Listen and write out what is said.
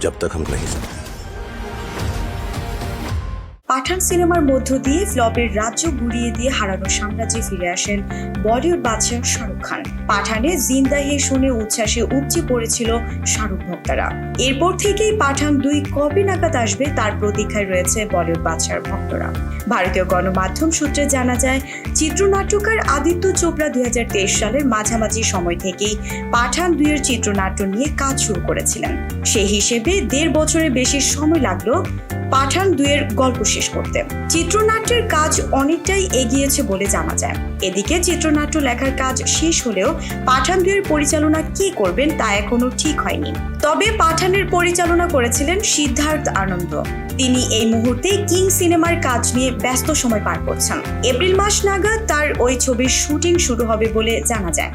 जब तक हम नहीं सकते। পাঠান সিনেমার মধ্য দিয়ে ফ্লপের রাজ্য গুড়িয়ে দিয়ে হারানো সাম্রাজ্যে ফিরে আসেন বলিউড বাদশা শাহরুখ খান। পাঠানে জিন্দা হে শুনে উচ্ছ্বাসে উপচে পড়েছিল শাহরুখ ভক্তরা। এরপর থেকেই পাঠান 2 কবে নাগাদ আসবে তার প্রতীক্ষায় রয়েছে বলিউড বাদশার ভক্তরা। ভারতীয় গণমাধ্যম সূত্রে জানা যায়, চিত্রনাট্যকার আদিত্য চোপড়া 2023 সালের মাঝামাঝি সময় থেকেই পাঠান 2 এর চিত্রনাট্য নিয়ে কাজ শুরু করেছিলেন। সেই হিসেবে 1.5 বছরের বেশি সময় লাগলো পাঠান 2 এর গল্প শেষ করতে। চিত্রনাট্যের কাজ অনেকটাই এগিয়েছে বলে জানা যায়। এদিকে চিত্রনাট্য লেখার কাজ শেষ হলেও পাঠান 2 এর পরিচালনা কে করবেন তা এখনো ঠিক হয়নি। তবে পাঠানের পরিচালনা করেছিলেন সিদ্ধার্থ আনন্দ। তিনি এই মুহূর্তে কিং সিনেমার কাজ নিয়ে ব্যস্ত সময় পার করছেন। এপ্রিল মাস নাগাদ তার ওই ছবির শুটিং শুরু হবে বলে জানা যায়।